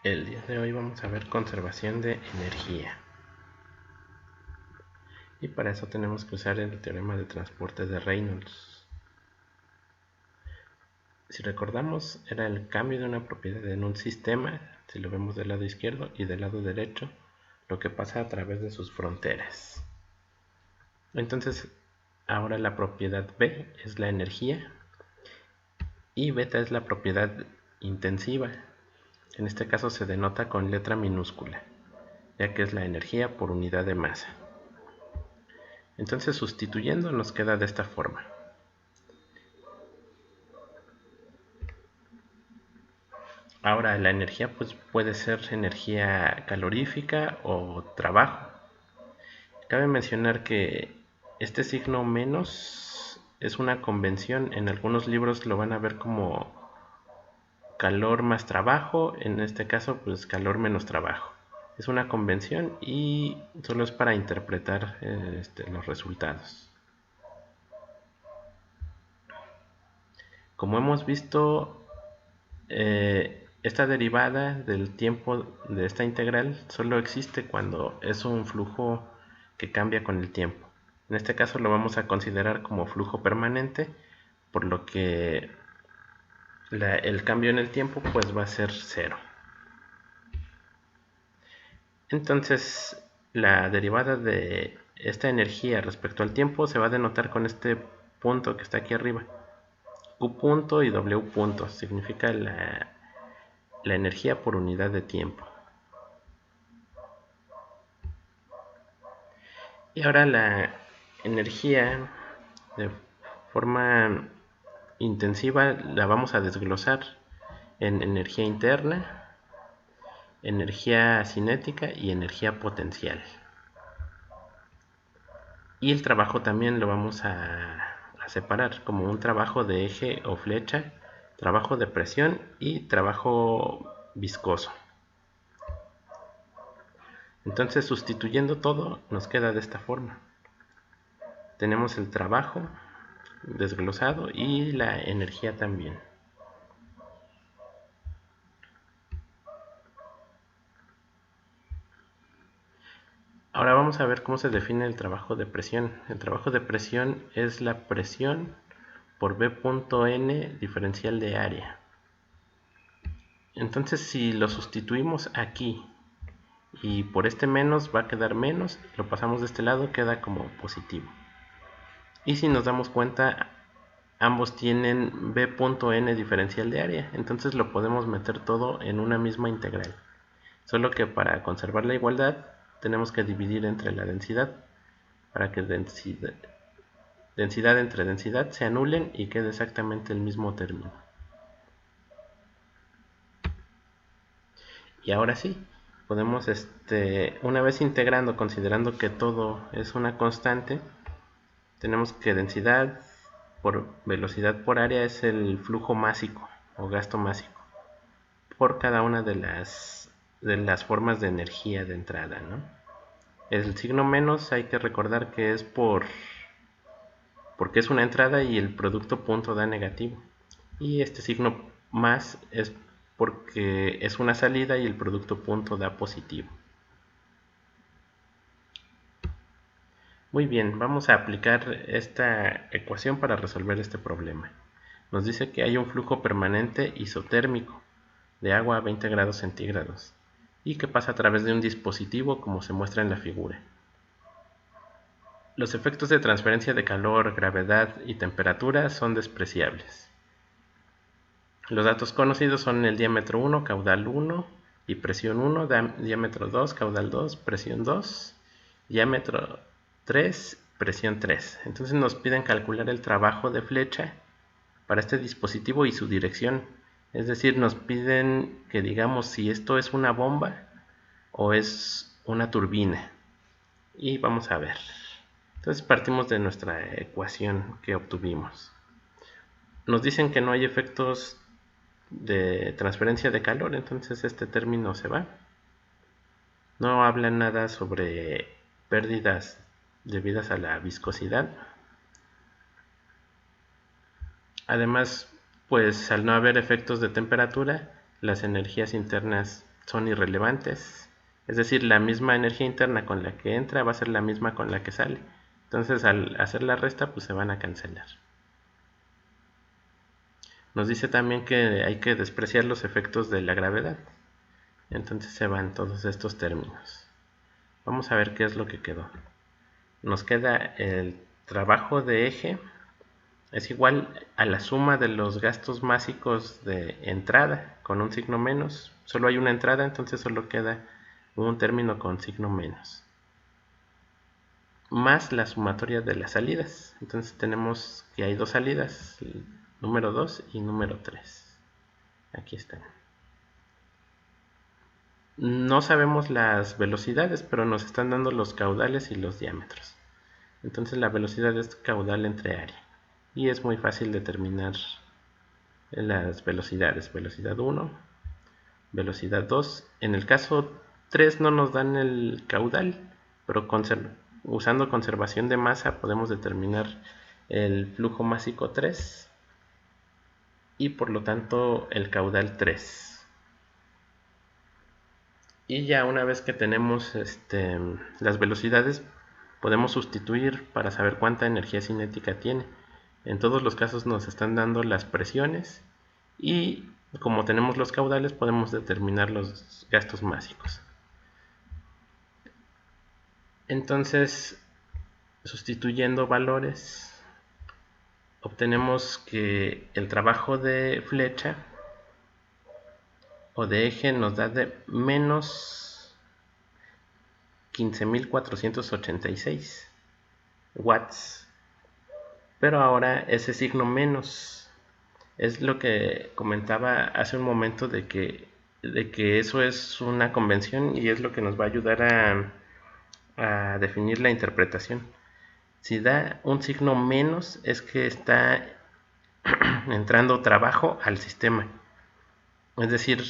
El día de hoy vamos a ver conservación de energía. Y para eso tenemos que usar el teorema de transporte de Reynolds. Si recordamos, era el cambio de una propiedad en un sistema, si lo vemos del lado izquierdo y del lado derecho, lo que pasa a través de sus fronteras. Entonces, ahora la propiedad B es la energía y beta es la propiedad intensiva. En este caso se denota con letra minúscula, ya que es la energía por unidad de masa. Entonces, sustituyendo nos queda de esta forma. Ahora, la energía pues puede ser energía calorífica o trabajo. Cabe mencionar que este signo menos es una convención. En algunos libros lo van a ver como calor más trabajo, en este caso pues calor menos trabajo. Es una convención y solo es para interpretar los resultados. Como hemos visto, esta derivada del tiempo de esta integral solo existe cuando es un flujo que cambia con el tiempo. En este caso lo vamos a considerar como flujo permanente, por lo que el cambio en el tiempo pues va a ser cero. Entonces la derivada de esta energía respecto al tiempo se va a denotar con este punto que está aquí arriba. Q punto y W punto significa la energía por unidad de tiempo. Y ahora la energía de forma intensiva la vamos a desglosar en energía interna, energía cinética y energía potencial. Y el trabajo también lo vamos a separar como un trabajo de eje o flecha, trabajo de presión y trabajo viscoso. Entonces, sustituyendo todo, nos queda de esta forma. Tenemos el trabajo desglosado y la energía también. Ahora vamos a ver cómo se define el trabajo de presión. El trabajo de presión es la presión por B.N diferencial de área. Entonces, si lo sustituimos aquí y por este menos va a quedar menos, lo pasamos de este lado, queda como positivo. Y si nos damos cuenta, ambos tienen B.N diferencial de área, entonces lo podemos meter todo en una misma integral. Solo que para conservar la igualdad tenemos que dividir entre la densidad para que densidad entre densidad se anulen y quede exactamente el mismo término. Y ahora sí, podemos, una vez integrando, considerando que todo es una constante, tenemos que densidad por velocidad por área es el flujo másico o gasto másico por cada una de las formas de energía de entrada, ¿no? El signo menos hay que recordar que es porque es una entrada y el producto punto da negativo. Y este signo más es porque es una salida y el producto punto da positivo. Muy bien, vamos a aplicar esta ecuación para resolver este problema. Nos dice que hay un flujo permanente isotérmico de agua a 20 grados centígrados y que pasa a través de un dispositivo como se muestra en la figura. Los efectos de transferencia de calor, gravedad y temperatura son despreciables. Los datos conocidos son el diámetro 1, caudal 1 y presión 1, diámetro 2, caudal 2, presión 2, diámetro 3, presión 3. Entonces nos piden calcular el trabajo de flecha para este dispositivo y su dirección. Es decir, nos piden que digamos si esto es una bomba o es una turbina. Y vamos a ver. Entonces partimos de nuestra ecuación que obtuvimos. Nos dicen que no hay efectos de transferencia de calor, entonces este término se va. No habla nada sobre pérdidas debidas a la viscosidad. Además, pues al no haber efectos de temperatura, las energías internas son irrelevantes. Es decir, la misma energía interna con la que entra va a ser la misma con la que sale. Entonces, al hacer la resta, pues se van a cancelar. Nos dice también que hay que despreciar los efectos de la gravedad. Entonces se van todos estos términos. Vamos a ver qué es lo que quedó. Nos queda el trabajo de eje. Es igual a la suma de los gastos básicos de entrada con un signo menos. Solo hay una entrada, entonces solo queda un término con signo menos. Más la sumatoria de las salidas. Entonces tenemos que hay dos salidas, número 2 y número 3. Aquí están. No sabemos las velocidades, pero nos están dando los caudales y los diámetros. Entonces la velocidad es caudal entre área. Y es muy fácil determinar las velocidades. Velocidad 1, velocidad 2. En el caso 3 no nos dan el caudal, pero usando conservación de masa podemos determinar el flujo másico 3 y por lo tanto el caudal 3. Y ya una vez que tenemos las velocidades, podemos sustituir para saber cuánta energía cinética tiene. En todos los casos nos están dando las presiones y como tenemos los caudales podemos determinar los gastos básicos. Entonces, sustituyendo valores, obtenemos que el trabajo de flecha o de eje nos da de menos 15.486 watts. Pero ahora ese signo menos es lo que comentaba hace un momento de que eso es una convención y es lo que nos va a ayudar a definir la interpretación. Si da un signo menos es que está entrando trabajo al sistema. Es decir,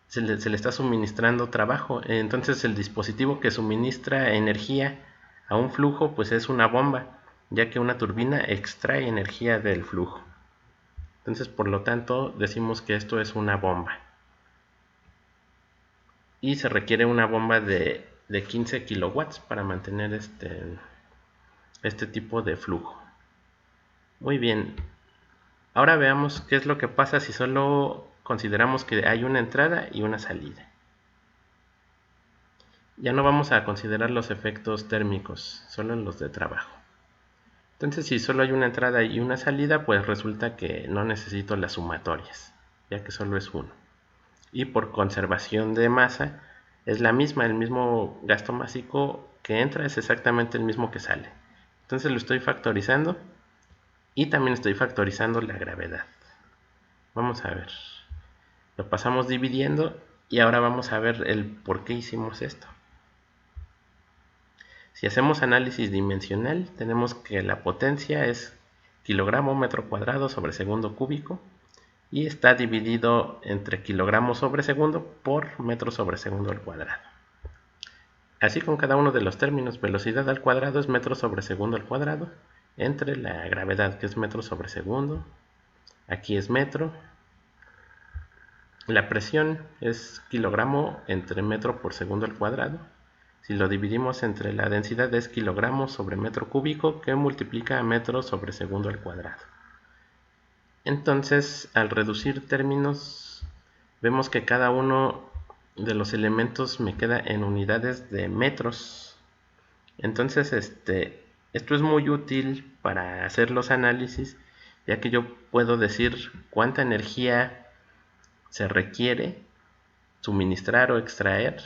se le está suministrando trabajo. Entonces el dispositivo que suministra energía a un flujo pues es una bomba, ya que una turbina extrae energía del flujo. Entonces, por lo tanto, decimos que esto es una bomba. Y se requiere una bomba de 15 kilowatts para mantener este tipo de flujo. Muy bien. Ahora veamos qué es lo que pasa si solo consideramos que hay una entrada y una salida. Ya no vamos a considerar los efectos térmicos, solo los de trabajo. Entonces, si solo hay una entrada y una salida, pues resulta que no necesito las sumatorias, ya que solo es uno. Y por conservación de masa, es la misma, el mismo gasto básico que entra es exactamente el mismo que sale. Entonces lo estoy factorizando y también estoy factorizando la gravedad. Vamos a ver. Lo pasamos dividiendo y ahora vamos a ver el por qué hicimos esto. Si hacemos análisis dimensional, tenemos que la potencia es kilogramo metro cuadrado sobre segundo cúbico y está dividido entre kilogramos sobre segundo por metro sobre segundo al cuadrado. Así con cada uno de los términos, velocidad al cuadrado es metro sobre segundo al cuadrado, entre la gravedad que es metro sobre segundo, aquí es metro, la presión es kilogramo entre metro por segundo al cuadrado. Si lo dividimos entre la densidad es kilogramos sobre metro cúbico que multiplica a metro sobre segundo al cuadrado. Entonces, al reducir términos, vemos que cada uno de los elementos me queda en unidades de metros. Entonces, esto es muy útil para hacer los análisis, ya que yo puedo decir cuánta energía se requiere suministrar o extraer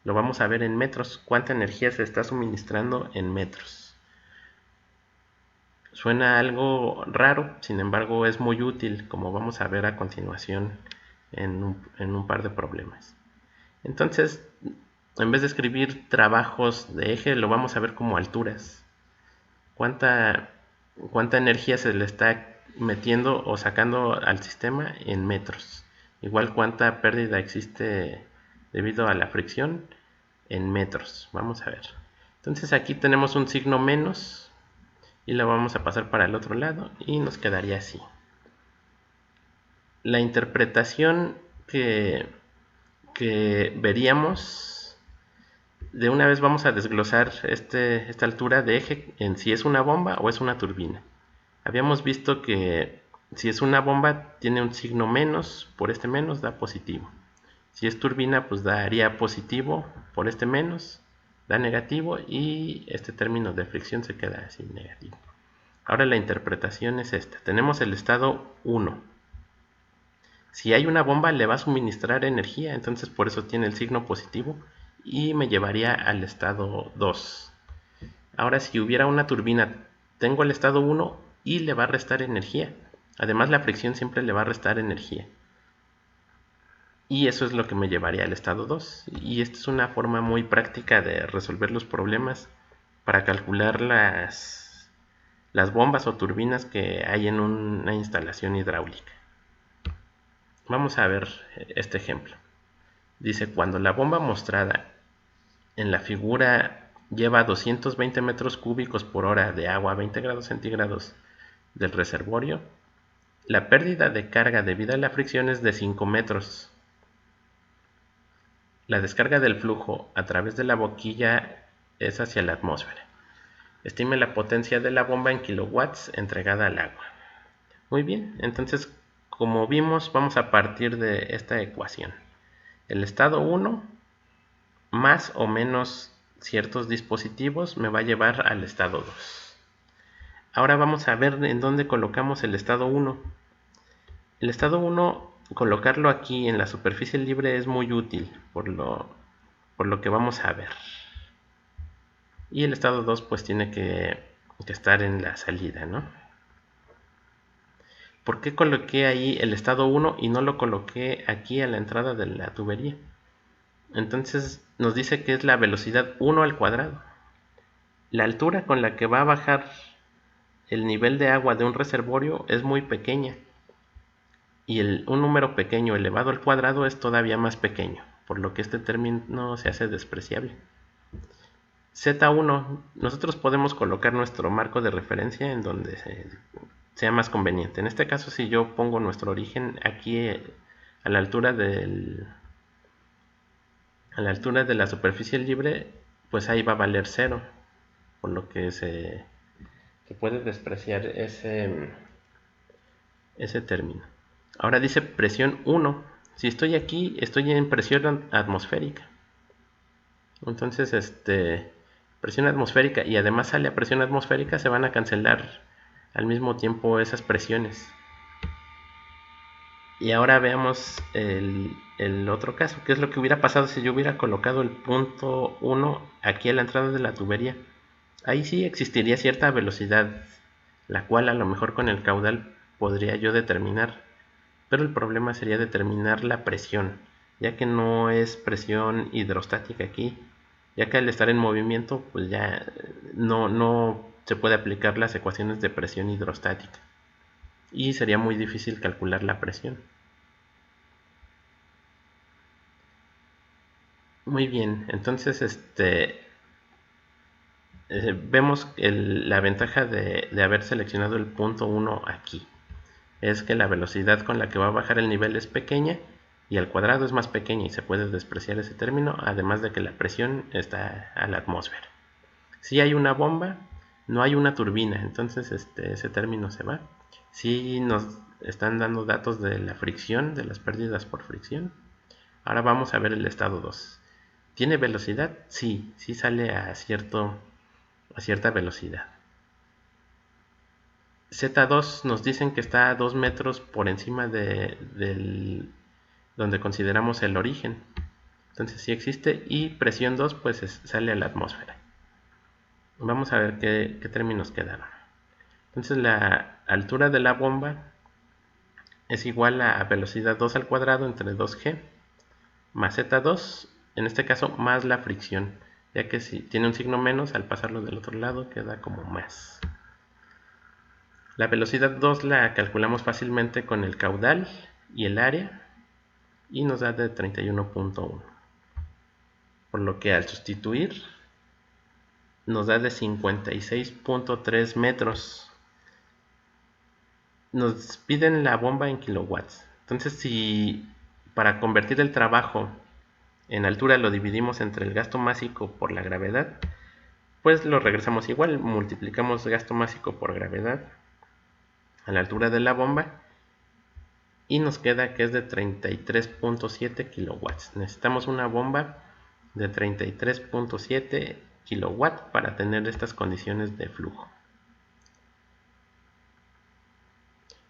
lo vamos a ver en metros, cuánta energía se está suministrando en metros. Suena algo raro, sin embargo es muy útil, como vamos a ver a continuación en un par de problemas. Entonces, en vez de escribir trabajos de eje, lo vamos a ver como alturas. ¿Cuánta energía se le está metiendo o sacando al sistema en metros? Igual cuánta pérdida existe debido a la fricción en metros. Vamos a ver. Entonces aquí tenemos un signo menos y lo vamos a pasar para el otro lado y nos quedaría así. la interpretación que veríamos, de una vez vamos a desglosar esta altura de eje en si es una bomba o es una turbina. Habíamos visto que si es una bomba tiene un signo menos, por este menos da positivo. Si es turbina, pues daría positivo, por este menos da negativo, y este término de fricción se queda así negativo. Ahora la interpretación es esta. Tenemos el estado 1. Si hay una bomba le va a suministrar energía, entonces por eso tiene el signo positivo y me llevaría al estado 2. Ahora si hubiera una turbina, tengo el estado 1 y le va a restar energía. Además la fricción siempre le va a restar energía. Y eso es lo que me llevaría al estado 2. Y esta es una forma muy práctica de resolver los problemas para calcular las bombas o turbinas que hay en una instalación hidráulica. Vamos a ver este ejemplo. Dice, cuando la bomba mostrada en la figura lleva 220 metros cúbicos por hora de agua a 20 grados centígrados del reservorio, la pérdida de carga debido a la fricción es de 5 metros. La descarga del flujo a través de la boquilla es hacia la atmósfera. Estime la potencia de la bomba en kilowatts entregada al agua. Muy bien, entonces como vimos vamos a partir de esta ecuación. El estado 1 más o menos ciertos dispositivos me va a llevar al estado 2. Ahora vamos a ver en dónde colocamos el estado 1. El estado 1, colocarlo aquí en la superficie libre es muy útil por lo que vamos a ver. Y el estado 2 pues tiene que estar en la salida, ¿no? ¿Por qué coloqué ahí el estado 1 y no lo coloqué aquí a la entrada de la tubería? Entonces nos dice que es la velocidad 1 al cuadrado. La altura con la que va a bajar el nivel de agua de un reservorio es muy pequeña. Y un número pequeño elevado al cuadrado es todavía más pequeño, por lo que este término se hace despreciable. Z1, nosotros podemos colocar nuestro marco de referencia en donde sea más conveniente. En este caso, si yo pongo nuestro origen aquí a la altura de la superficie libre, pues ahí va a valer 0, por lo que se puede despreciar ese término. Ahora dice presión 1. Si estoy aquí, estoy en presión atmosférica. Entonces, presión atmosférica y además sale a presión atmosférica, se van a cancelar al mismo tiempo esas presiones. Y ahora veamos el otro caso. ¿Qué es lo que hubiera pasado si yo hubiera colocado el punto 1 aquí a la entrada de la tubería? Ahí sí existiría cierta velocidad, la cual a lo mejor con el caudal podría yo determinar. Pero el problema sería determinar la presión, ya que no es presión hidrostática aquí, ya que al estar en movimiento pues ya no se puede aplicar las ecuaciones de presión hidrostática y sería muy difícil calcular la presión. Muy bien, entonces vemos la ventaja de haber seleccionado el punto 1 aquí. Es que la velocidad con la que va a bajar el nivel es pequeña y al cuadrado es más pequeña y se puede despreciar ese término, además de que la presión está a la atmósfera. Si hay una bomba, no hay una turbina, entonces ese término se va. Si nos están dando datos de la fricción, de las pérdidas por fricción. Ahora vamos a ver el estado 2. ¿Tiene velocidad? Sí sale a cierta velocidad. Z2 nos dicen que está a 2 metros por encima de donde consideramos el origen. Entonces sí existe, y presión 2 pues sale a la atmósfera. Vamos a ver qué términos quedaron. Entonces la altura de la bomba es igual a velocidad 2 al cuadrado entre 2g más Z2, en este caso más la fricción, ya que si tiene un signo menos, al pasarlo del otro lado queda como más. La velocidad 2 la calculamos fácilmente con el caudal y el área y nos da de 31.1, por lo que al sustituir nos da de 56.3 metros. Nos piden la bomba en kilowatts, Entonces, si para convertir el trabajo en altura lo dividimos entre el gasto másico por la gravedad, pues lo regresamos igual, multiplicamos gasto másico por gravedad a la altura de la bomba y nos queda que es de 33.7 kilowatts. Necesitamos una bomba de 33.7 kilowatts para tener estas condiciones de flujo.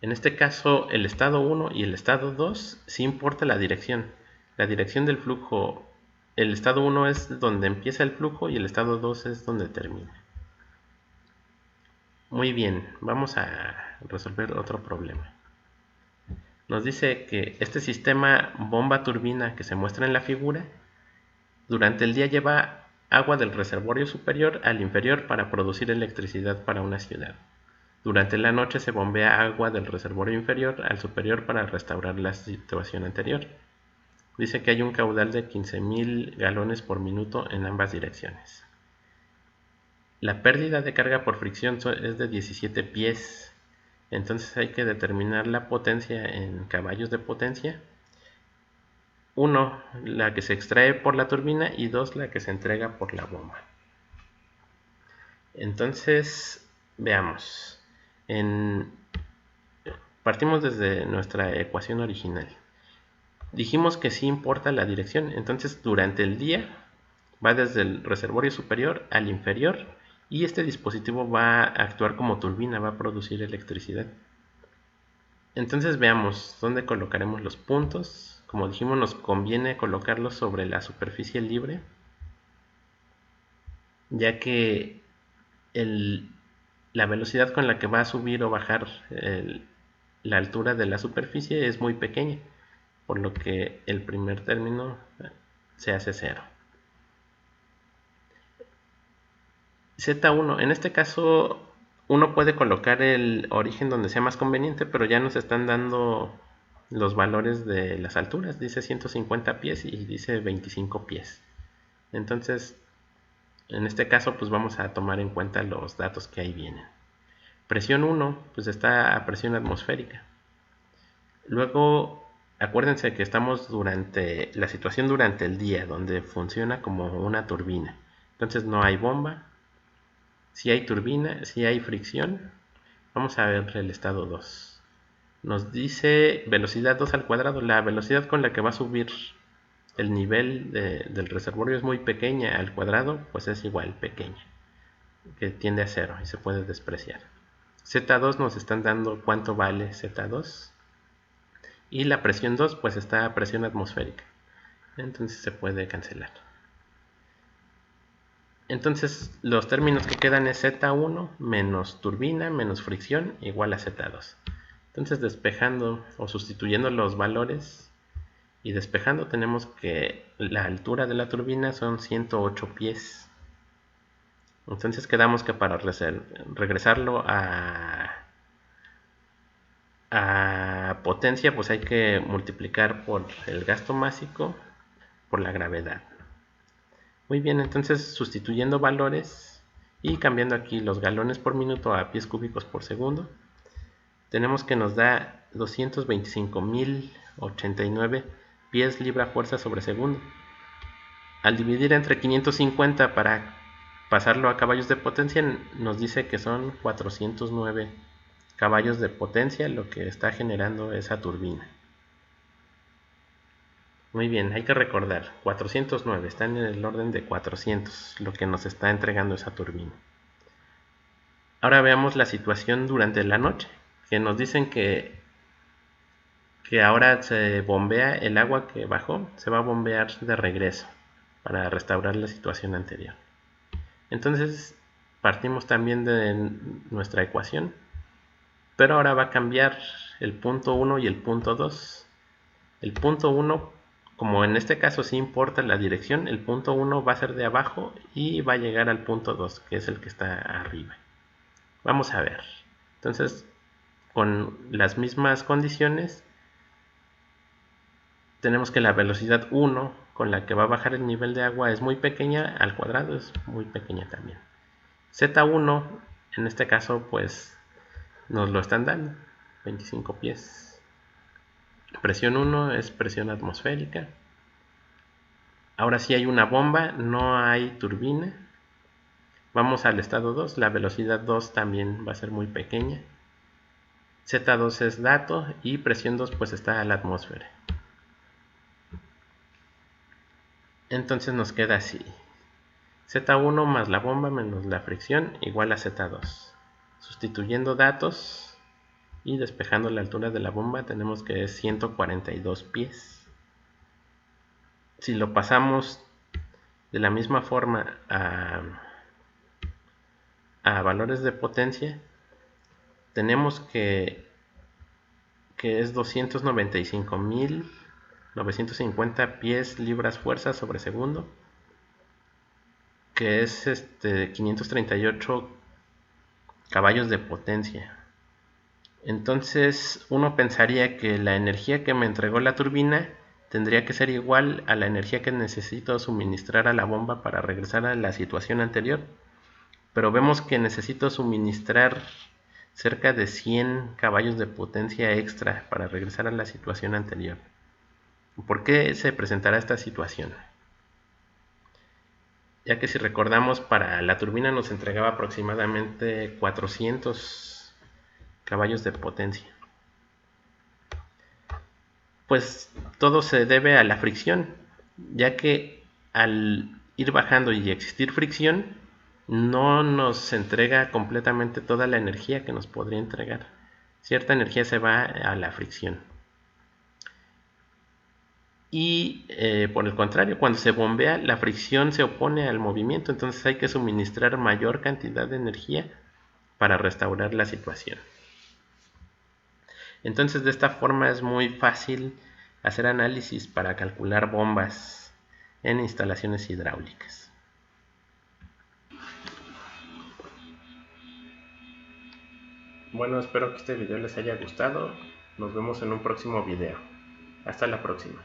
En este caso, el estado 1 y el estado 2 sí importa la dirección. La dirección del flujo, el estado 1 es donde empieza el flujo y el estado 2 es donde termina. Muy bien, vamos a resolver otro problema. Nos dice que este sistema bomba-turbina que se muestra en la figura, durante el día lleva agua del reservorio superior al inferior para producir electricidad para una ciudad. Durante la noche se bombea agua del reservorio inferior al superior para restaurar la situación anterior. Dice que hay un caudal de 15.000 galones por minuto en ambas direcciones. La pérdida de carga por fricción es de 17 pies. Entonces hay que determinar la potencia en caballos de potencia. 1, la que se extrae por la turbina, y 2, la que se entrega por la bomba. Entonces, veamos. Partimos desde nuestra ecuación original. Dijimos que sí importa la dirección, entonces durante el día va desde el reservorio superior al inferior y este dispositivo va a actuar como turbina, va a producir electricidad. Entonces veamos dónde colocaremos los puntos. Como dijimos, nos conviene colocarlos sobre la superficie libre, ya que la velocidad con la que va a subir o bajar la altura de la superficie es muy pequeña, por lo que el primer término se hace 0. Z1, en este caso uno puede colocar el origen donde sea más conveniente, pero ya nos están dando los valores de las alturas. Dice 150 pies y dice 25 pies. Entonces, en este caso, pues vamos a tomar en cuenta los datos que ahí vienen. Presión 1, pues está a presión atmosférica. Luego, acuérdense que estamos durante la situación durante el día, donde funciona como una turbina. Entonces no hay bomba. Si hay turbina, si hay fricción. Vamos a ver el estado 2. Nos dice velocidad 2 al cuadrado. La velocidad con la que va a subir el nivel del reservorio es muy pequeña. Al cuadrado, pues es igual, pequeña, que tiende a 0 y se puede despreciar. Z2 nos están dando cuánto vale Z2. Y la presión 2 pues está a presión atmosférica. Entonces se puede cancelar. Entonces los términos que quedan es Z1 menos turbina menos fricción igual a Z2. Entonces despejando o sustituyendo los valores y despejando tenemos que la altura de la turbina son 108 pies. Entonces quedamos que para regresarlo a potencia pues hay que multiplicar por el gasto másico por la gravedad. Muy bien, entonces sustituyendo valores y cambiando aquí los galones por minuto a pies cúbicos por segundo, tenemos que nos da 225.089 pies libra fuerza sobre segundo. Al dividir entre 550 para pasarlo a caballos de potencia, nos dice que son 409 caballos de potencia lo que está generando esa turbina. Muy bien, hay que recordar, 409, están en el orden de 400, lo que nos está entregando esa turbina. Ahora veamos la situación durante la noche, que nos dicen que ahora se bombea el agua que bajó, se va a bombear de regreso para restaurar la situación anterior. Entonces partimos también de nuestra ecuación, pero ahora va a cambiar el punto 1 y el punto 2. El punto 1, como en este caso sí importa la dirección, el punto 1 va a ser de abajo y va a llegar al punto 2, que es el que está arriba. Vamos a ver. Entonces, con las mismas condiciones, tenemos que la velocidad 1 con la que va a bajar el nivel de agua es muy pequeña, al cuadrado es muy pequeña también. Z1, en este caso, pues nos lo están dando, 25 pies. Presión 1 es presión atmosférica. Ahora sí hay una bomba, no hay turbina. Vamos al estado 2, la velocidad 2 también va a ser muy pequeña. Z2 es dato y presión 2 pues está a la atmósfera. Entonces nos queda así. Z1 más la bomba menos la fricción igual a Z2. Sustituyendo datos y despejando la altura de la bomba tenemos que es 142 pies. Si lo pasamos de la misma forma a valores de potencia, tenemos que es 295.950 pies libras fuerza sobre segundo, que es 538 caballos de potencia. Entonces uno pensaría que la energía que me entregó la turbina tendría que ser igual a la energía que necesito suministrar a la bomba para regresar a la situación anterior, pero vemos que necesito suministrar cerca de 100 caballos de potencia extra para regresar a la situación anterior. ¿Por qué se presentará esta situación? Ya que si recordamos, para la turbina nos entregaba aproximadamente 400 caballos de potencia. Pues todo se debe a la fricción, ya que al ir bajando y existir fricción, no nos entrega completamente toda la energía que nos podría entregar. Cierta energía se va a la fricción. Y por el contrario, cuando se bombea, la fricción se opone al movimiento, entonces hay que suministrar mayor cantidad de energía para restaurar la situación. Entonces de esta forma es muy fácil hacer análisis para calcular bombas en instalaciones hidráulicas. Bueno, espero que este video les haya gustado. Nos vemos en un próximo video. Hasta la próxima.